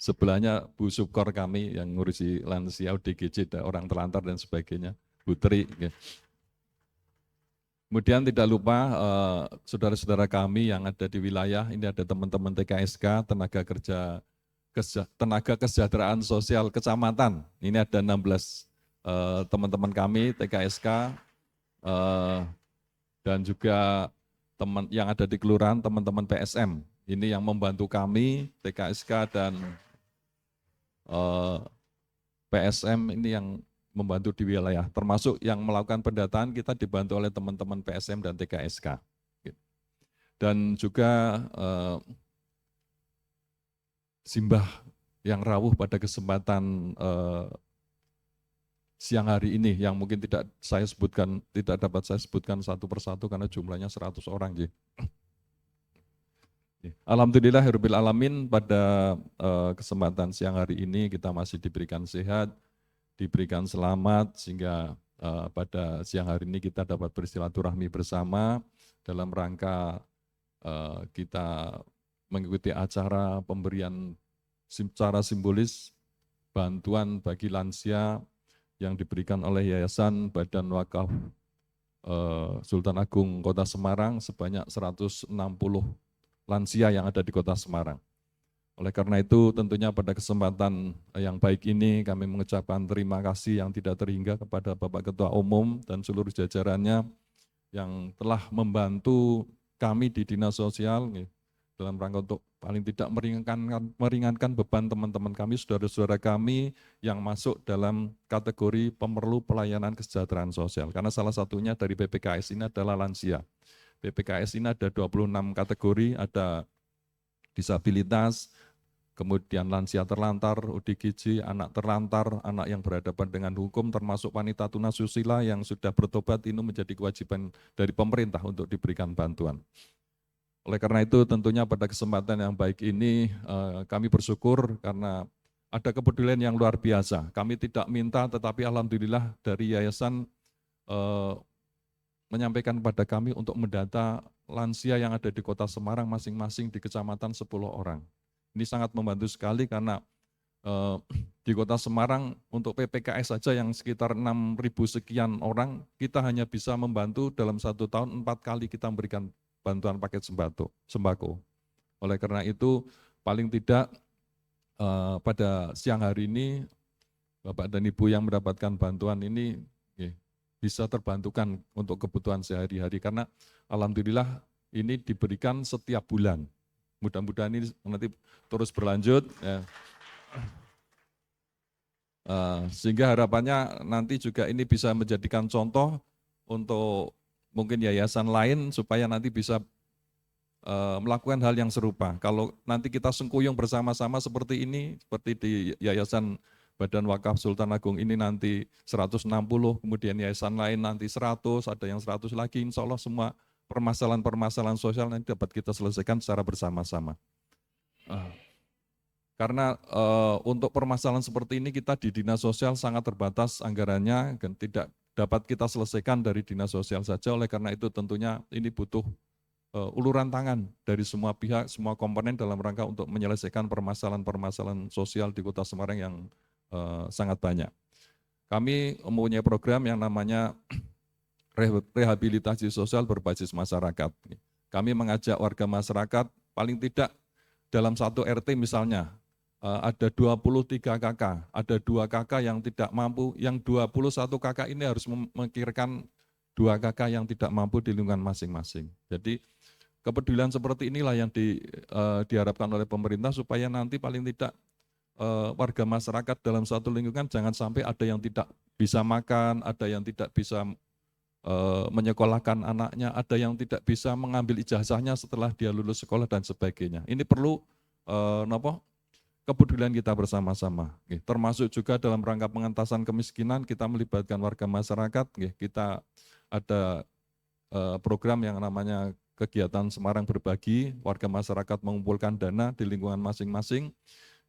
Sebelahnya Bu Sukor kami yang ngurusi lansia, ODGJ, orang terlantar dan sebagainya, Bu Tri. Kemudian tidak lupa saudara-saudara kami yang ada di wilayah, ini ada teman-teman TKSK, Tenaga Kesejahteraan Sosial Kecamatan. Ini ada 16 teman-teman kami TKSK, dan juga teman yang ada di kelurahan, teman-teman PSM. Ini yang membantu kami, TKSK dan PSM ini yang membantu di wilayah. Termasuk yang melakukan pendataan kita dibantu oleh teman-teman PSM dan TKSK. Dan juga simbah yang rawuh pada kesempatan siang hari ini yang mungkin tidak dapat saya sebutkan satu persatu karena jumlahnya 100 orang. Alhamdulillahirabbil alamin, pada kesempatan siang hari ini kita masih diberikan sehat, diberikan selamat sehingga pada siang hari ini kita dapat bersilaturahmi bersama dalam rangka kita mengikuti acara pemberian secara simbolis bantuan bagi lansia yang diberikan oleh Yayasan Badan Wakaf Sultan Agung Kota Semarang sebanyak 160 lansia yang ada di Kota Semarang. Oleh karena itu tentunya pada kesempatan yang baik ini kami mengucapkan terima kasih yang tidak terhingga kepada Bapak Ketua Umum dan seluruh jajarannya yang telah membantu kami di Dinas Sosial dalam rangka untuk paling tidak meringankan beban teman-teman kami, saudara-saudara kami yang masuk dalam kategori pemerlu pelayanan kesejahteraan sosial. Karena salah satunya dari BPKS ini adalah lansia. BPKS ini ada 26 kategori, ada disabilitas, kemudian lansia terlantar, ODGJ, anak terlantar, anak yang berhadapan dengan hukum, termasuk wanita tunasusila yang sudah bertobat, ini menjadi kewajiban dari pemerintah untuk diberikan bantuan. Oleh karena itu tentunya pada kesempatan yang baik ini kami bersyukur karena ada kepedulian yang luar biasa. Kami tidak minta tetapi alhamdulillah dari yayasan menyampaikan kepada kami untuk mendata lansia yang ada di Kota Semarang masing-masing di kecamatan 10 orang. Ini sangat membantu sekali karena di Kota Semarang untuk PPKS saja yang sekitar 6.000 sekian orang, kita hanya bisa membantu dalam 1 tahun 4 kali kita memberikan bantuan paket sembako. Oleh karena itu paling tidak pada siang hari ini Bapak dan Ibu yang mendapatkan bantuan ini bisa terbantukan untuk kebutuhan sehari-hari karena alhamdulillah ini diberikan setiap bulan. Mudah-mudahan ini nanti terus berlanjut ya. Sehingga harapannya nanti juga ini bisa menjadikan contoh untuk mungkin yayasan lain supaya nanti bisa melakukan hal yang serupa. Kalau nanti kita sengkuyung bersama-sama seperti ini, seperti di Yayasan Badan Wakaf Sultan Agung ini nanti 160, kemudian yayasan lain nanti 100, ada yang 100 lagi, insya Allah semua permasalahan-permasalahan sosial nanti dapat kita selesaikan secara bersama-sama. Karena untuk permasalahan seperti ini kita di Dinas Sosial sangat terbatas anggarannya dan tidak dapat kita selesaikan dari Dinas Sosial saja, oleh karena itu tentunya ini butuh uluran tangan dari semua pihak, semua komponen dalam rangka untuk menyelesaikan permasalahan-permasalahan sosial di Kota Semarang yang sangat banyak. Kami mempunyai program yang namanya rehabilitasi sosial berbasis masyarakat. Kami mengajak warga masyarakat paling tidak dalam satu RT misalnya, ada 23 KK, ada 2 KK yang tidak mampu, yang 21 KK ini harus memikirkan 2 KK yang tidak mampu di lingkungan masing-masing. Jadi kepedulian seperti inilah yang diharapkan oleh pemerintah supaya nanti paling tidak warga masyarakat dalam satu lingkungan jangan sampai ada yang tidak bisa makan, ada yang tidak bisa menyekolahkan anaknya, ada yang tidak bisa mengambil ijazahnya setelah dia lulus sekolah dan sebagainya. Ini perlu kepedulian kita bersama-sama. Termasuk juga dalam rangka pengentasan kemiskinan, kita melibatkan warga masyarakat. Kita ada program yang namanya kegiatan Semarang Berbagi, warga masyarakat mengumpulkan dana di lingkungan masing-masing.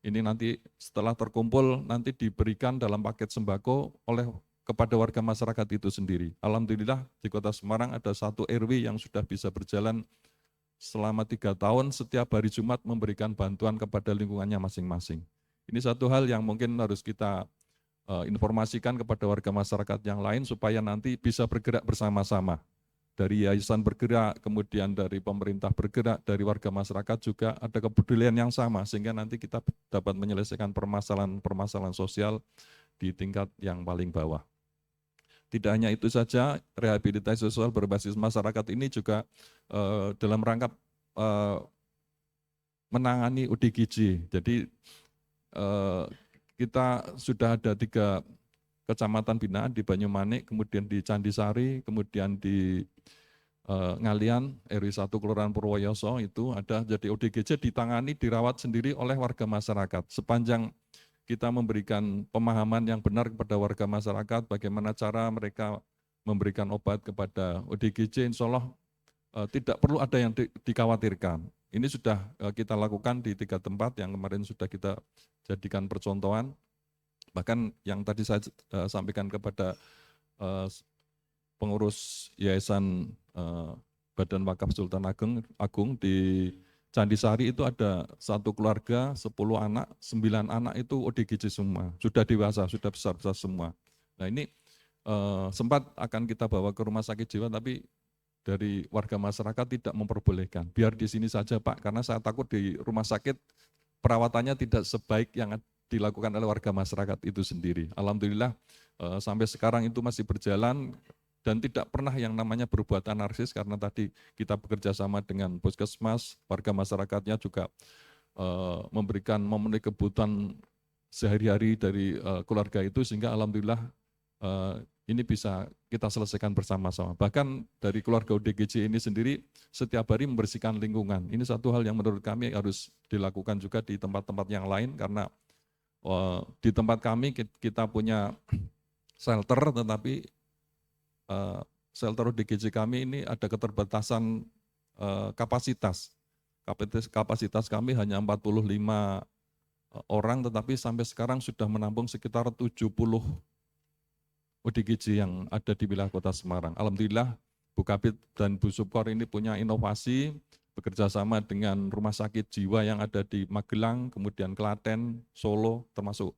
Ini nanti setelah terkumpul, nanti diberikan dalam paket sembako kepada warga masyarakat itu sendiri. Alhamdulillah di Kota Semarang ada 1 RW yang sudah bisa berjalan selama 3 tahun, setiap hari Jumat memberikan bantuan kepada lingkungannya masing-masing. Ini satu hal yang mungkin harus kita informasikan kepada warga masyarakat yang lain supaya nanti bisa bergerak bersama-sama. Dari yayasan bergerak, kemudian dari pemerintah bergerak, dari warga masyarakat juga ada kepedulian yang sama, sehingga nanti kita dapat menyelesaikan permasalahan-permasalahan sosial di tingkat yang paling bawah. Tidak hanya itu saja, rehabilitasi sosial berbasis masyarakat ini juga dalam rangka menangani ODGJ. Jadi kita sudah ada 3 kecamatan binaan di Banyumanik, kemudian di Candisari, kemudian di Ngalian, RW 1 Kelurahan Purwoyoso itu ada. Jadi ODGJ ditangani, dirawat sendiri oleh warga masyarakat. Sepanjang kita memberikan pemahaman yang benar kepada warga masyarakat, bagaimana cara mereka memberikan obat kepada ODGJ, insya Allah tidak perlu ada yang dikhawatirkan. Ini sudah kita lakukan di 3 tempat yang kemarin sudah kita jadikan percontohan. Bahkan yang tadi saya sampaikan kepada pengurus Yayasan Badan Wakaf Sultan Agung di Candisari itu ada 1 keluarga, 10 anak, 9 anak itu ODGJ semua, sudah dewasa, sudah besar-besar semua. Nah ini sempat akan kita bawa ke rumah sakit jiwa, tapi dari warga masyarakat tidak memperbolehkan. Biar di sini saja Pak, karena saya takut di rumah sakit perawatannya tidak sebaik yang dilakukan oleh warga masyarakat itu sendiri. Alhamdulillah sampai sekarang itu masih berjalan dan tidak pernah yang namanya berbuat anarkis, karena tadi kita bekerja sama dengan puskesmas, warga masyarakatnya juga memenuhi kebutuhan sehari-hari dari keluarga itu, sehingga alhamdulillah ini bisa kita selesaikan bersama-sama. Bahkan dari keluarga ODGJ ini sendiri setiap hari membersihkan lingkungan. Ini satu hal yang menurut kami harus dilakukan juga di tempat-tempat yang lain, karena di tempat kami kita punya shelter, tetapi shelter ODGJ kami ini ada keterbatasan kapasitas. Kapasitas kami hanya 45 orang, tetapi sampai sekarang sudah menampung sekitar 70 ODGJ yang ada di wilayah Kota Semarang. Alhamdulillah Bu Kabid dan Bu Supkor ini punya inovasi, bekerja sama dengan rumah sakit jiwa yang ada di Magelang, kemudian Klaten, Solo, termasuk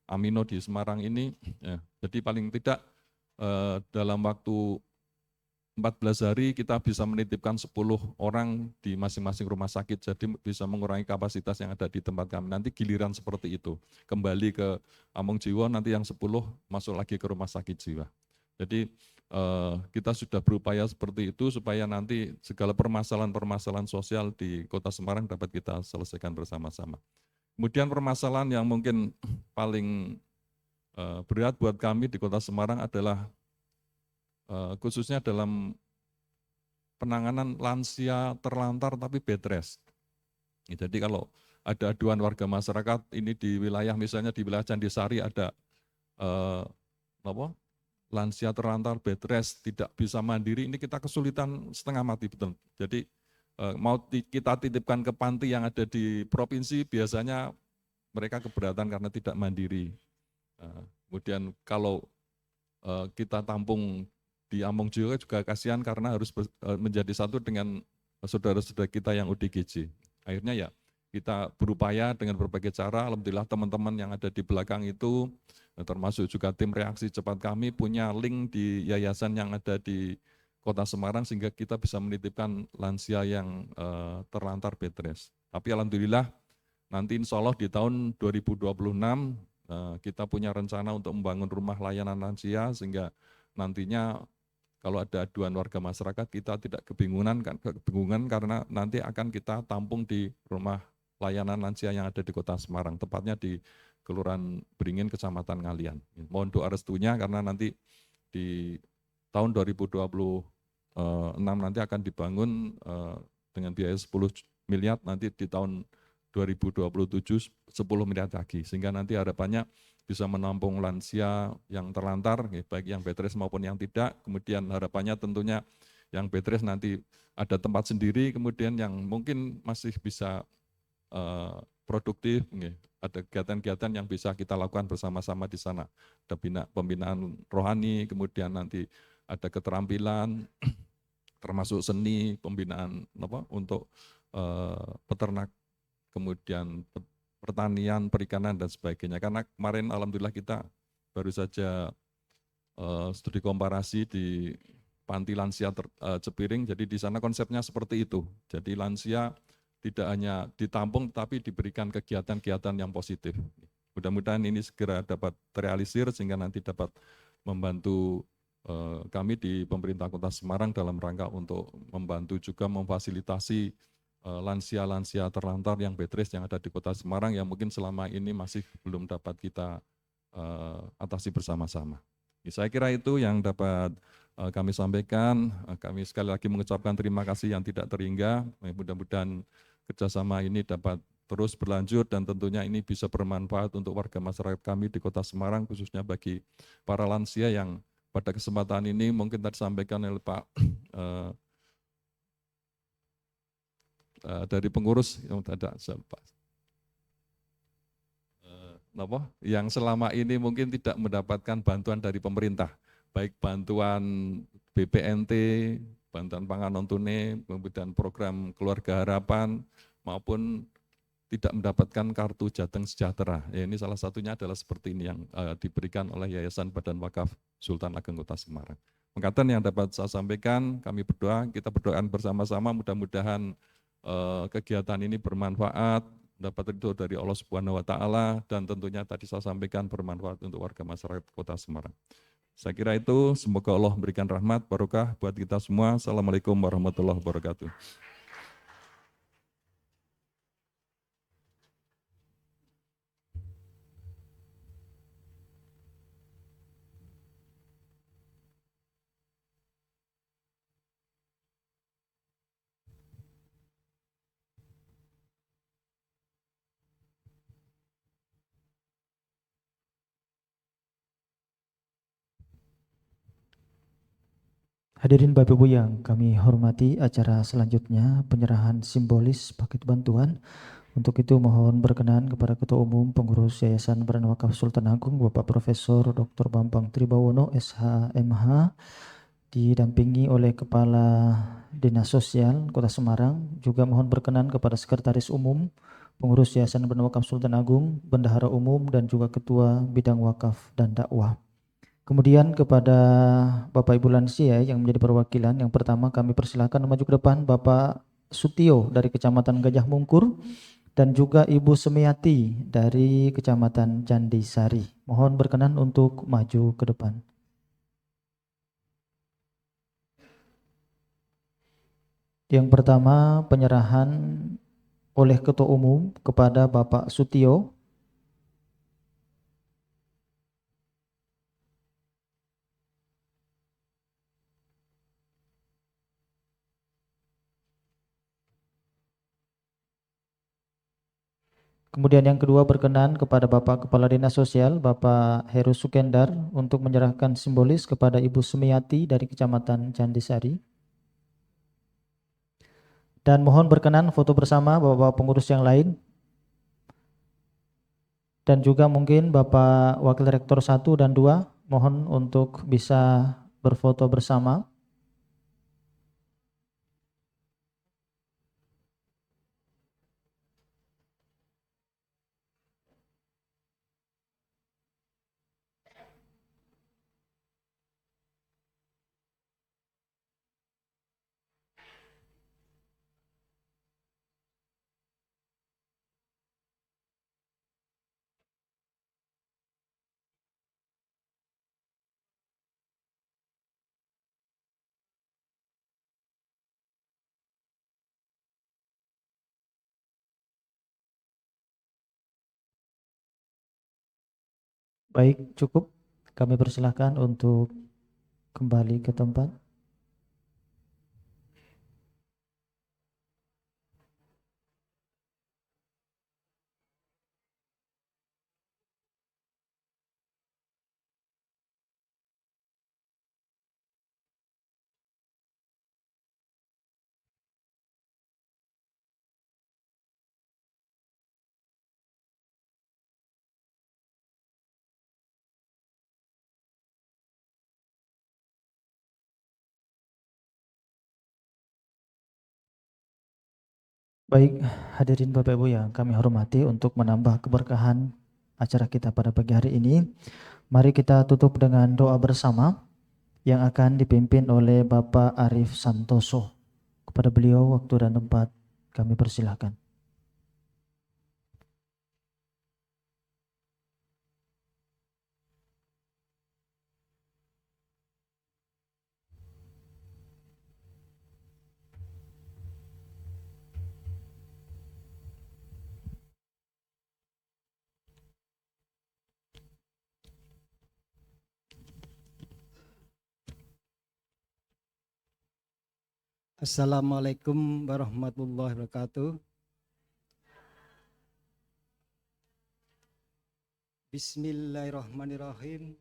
Amino di Semarang ini. Ya, jadi paling tidak dalam waktu 14 hari kita bisa menitipkan 10 orang di masing-masing rumah sakit, jadi bisa mengurangi kapasitas yang ada di tempat kami. Nanti giliran seperti itu, kembali ke Among Jiwo, nanti yang 10 masuk lagi ke rumah sakit jiwa. Jadi kita sudah berupaya seperti itu supaya nanti segala permasalahan-permasalahan sosial di Kota Semarang dapat kita selesaikan bersama-sama. Kemudian permasalahan yang mungkin paling berat buat kami di Kota Semarang adalah khususnya dalam penanganan lansia terlantar tapi bed rest. Jadi kalau ada aduan warga masyarakat ini di wilayah, misalnya di wilayah Candisari ada lansia terlantar bed rest, tidak bisa mandiri, ini kita kesulitan setengah mati betul. Jadi mau kita titipkan ke panti yang ada di provinsi, biasanya mereka keberatan karena tidak mandiri. Kemudian kalau kita tampung di Among Jiwo juga kasihan karena harus menjadi satu dengan saudara-saudara kita yang ODGJ. Akhirnya ya kita berupaya dengan berbagai cara. Alhamdulillah teman-teman yang ada di belakang itu, termasuk juga tim reaksi cepat kami, punya link di yayasan yang ada di Kota Semarang sehingga kita bisa menitipkan lansia yang terlantar bed rest. Tapi alhamdulillah nanti insya Allah di tahun 2026 kita punya rencana untuk membangun rumah layanan lansia, sehingga nantinya kalau ada aduan warga masyarakat kita tidak kebingungan karena nanti akan kita tampung di rumah layanan lansia yang ada di Kota Semarang, tepatnya di Kelurahan Beringin, Kecamatan Ngalian. Mohon doa restunya karena nanti di tahun 2026 nanti akan dibangun dengan biaya 10 miliar, nanti di tahun 2027 10 miliar lagi, sehingga nanti harapannya bisa menampung lansia yang terlantar, baik yang bed rest maupun yang tidak. Kemudian harapannya tentunya yang bed rest nanti ada tempat sendiri, kemudian yang mungkin masih bisa produktif, ada kegiatan-kegiatan yang bisa kita lakukan bersama-sama di sana. Ada pembinaan rohani, kemudian nanti ada keterampilan, termasuk seni, pembinaan untuk peternak, kemudian pertanian, perikanan, dan sebagainya. Karena kemarin alhamdulillah kita baru saja studi komparasi di Panti Lansia Cepiring, jadi di sana konsepnya seperti itu. Jadi lansia tidak hanya ditampung, tapi diberikan kegiatan-kegiatan yang positif. Mudah-mudahan ini segera dapat terrealisir, sehingga nanti dapat membantu kami di pemerintah Kota Semarang dalam rangka untuk membantu juga memfasilitasi lansia-lansia terlantar yang bed rest yang ada di Kota Semarang yang mungkin selama ini masih belum dapat kita atasi bersama-sama. Saya kira itu yang dapat kami sampaikan. Kami sekali lagi mengucapkan terima kasih yang tidak terhingga. Mudah-mudahan kerjasama ini dapat terus berlanjut dan tentunya ini bisa bermanfaat untuk warga masyarakat kami di Kota Semarang, khususnya bagi para lansia yang pada kesempatan ini mungkin tadi disampaikan oleh Pak dari pengurus yang ada yang selama ini mungkin tidak mendapatkan bantuan dari pemerintah, baik bantuan BPNT, bantuan pangan non tunai, kemudian program Keluarga Harapan, maupun tidak mendapatkan kartu Jateng Sejahtera. Ya, ini salah satunya adalah seperti ini yang diberikan oleh Yayasan Badan Wakaf Sultan Ageng Kota Semarang. Pengkatan yang dapat saya sampaikan, kami berdoa, kita berdoakan bersama-sama mudah-mudahan kegiatan ini bermanfaat, dapat ridho dari Allah Subhanahu wa taala, dan tentunya tadi saya sampaikan bermanfaat untuk warga masyarakat Kota Semarang. Saya kira itu, semoga Allah memberikan rahmat barokah buat kita semua. Assalamualaikum warahmatullahi wabarakatuh. Hadirin Bapak Ibu yang kami hormati, acara selanjutnya penyerahan simbolis paket bantuan. Untuk itu mohon berkenan kepada Ketua Umum Pengurus Yayasan Badan Wakaf Sultan Agung Bapak Profesor Dr. Bambang Tribawono SHMH, didampingi oleh Kepala Dinas Sosial Kota Semarang. Juga mohon berkenan kepada Sekretaris Umum Pengurus Yayasan Badan Wakaf Sultan Agung, Bendahara Umum, dan juga Ketua Bidang Wakaf dan Dakwah. Kemudian kepada Bapak Ibu lansia yang menjadi perwakilan, yang pertama kami persilakan maju ke depan Bapak Sutio dari Kecamatan Gajah Mungkur dan juga Ibu Semiati dari Kecamatan Candi Sari. Mohon berkenan untuk maju ke depan. Yang pertama penyerahan oleh Ketua Umum kepada Bapak Sutio. Kemudian yang kedua berkenan kepada Bapak Kepala Dinas Sosial, Bapak Heru Sukendar, untuk menyerahkan simbolis kepada Ibu Sumiati dari Kecamatan Candisari. Dan mohon berkenan foto bersama Bapak pengurus yang lain. Dan juga mungkin Bapak Wakil Rektor 1 dan 2, mohon untuk bisa berfoto bersama. Baik, cukup. Kami persilahkan untuk kembali ke tempat. Baik, hadirin Bapak Ibu yang kami hormati, untuk menambah keberkahan acara kita pada pagi hari ini, mari kita tutup dengan doa bersama yang akan dipimpin oleh Bapak Arif Santoso. Kepada beliau waktu dan tempat kami persilahkan. Assalamualaikum warahmatullahi wabarakatuh. Bismillahirrahmanirrahim.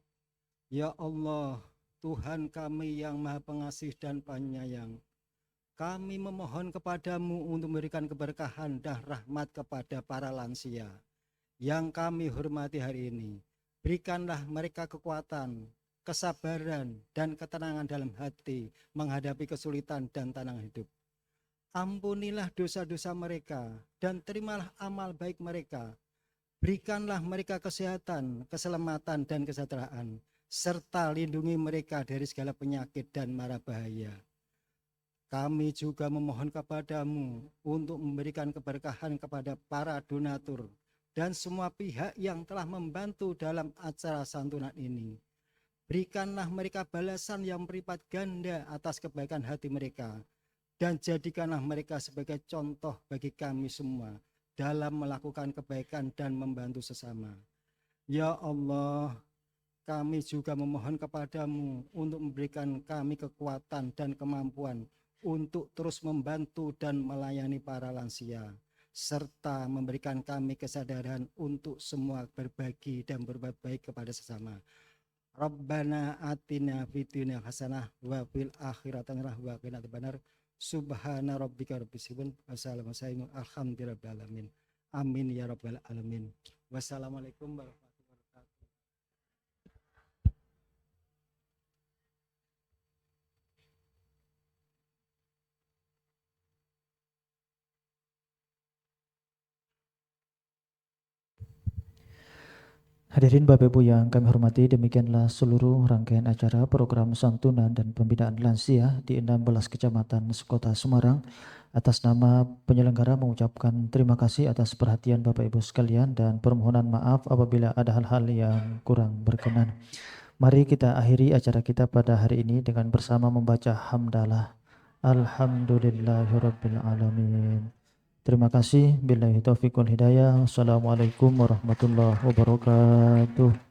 Ya Allah, Tuhan kami yang Maha Pengasih dan Penyayang, kami memohon kepadamu untuk memberikan keberkahan dan rahmat kepada para lansia yang kami hormati hari ini. Berikanlah mereka kekuatan, kesabaran, dan ketenangan dalam hati menghadapi kesulitan dan tantangan hidup. Ampunilah dosa-dosa mereka dan terimalah amal baik mereka. Berikanlah mereka kesehatan, keselamatan, dan kesejahteraan, serta lindungi mereka dari segala penyakit dan mara bahaya. Kami juga memohon kepadamu untuk memberikan keberkahan kepada para donatur dan semua pihak yang telah membantu dalam acara santunan ini. Berikanlah mereka balasan yang berlipat ganda atas kebaikan hati mereka, dan jadikanlah mereka sebagai contoh bagi kami semua dalam melakukan kebaikan dan membantu sesama. Ya Allah, kami juga memohon kepadamu untuk memberikan kami kekuatan dan kemampuan untuk terus membantu dan melayani para lansia, serta memberikan kami kesadaran untuk semua berbagi dan berbuat baik kepada sesama. Rabbana atina fid dunya hasanah wa fil akhirati hasanah wa qina adzabannar. Subhana rabbika rabbil izzati amma yasifun. Alhamdulillahirabbil alamin. Amin ya rabbal alamin. Wassalamualaikum warahmatullahi wabarakatuh. Hadirin Bapak Ibu yang kami hormati, demikianlah seluruh rangkaian acara program santunan dan pembinaan lansia di 16 kecamatan sekota Semarang. Atas nama penyelenggara mengucapkan terima kasih atas perhatian Bapak Ibu sekalian dan permohonan maaf apabila ada hal-hal yang kurang berkenan. Mari kita akhiri acara kita pada hari ini dengan bersama membaca hamdalah. Alhamdulillahirabbil alamin. Terima kasih. Billahi taufiq wal hidayah. Assalamualaikum warahmatullahi wabarakatuh.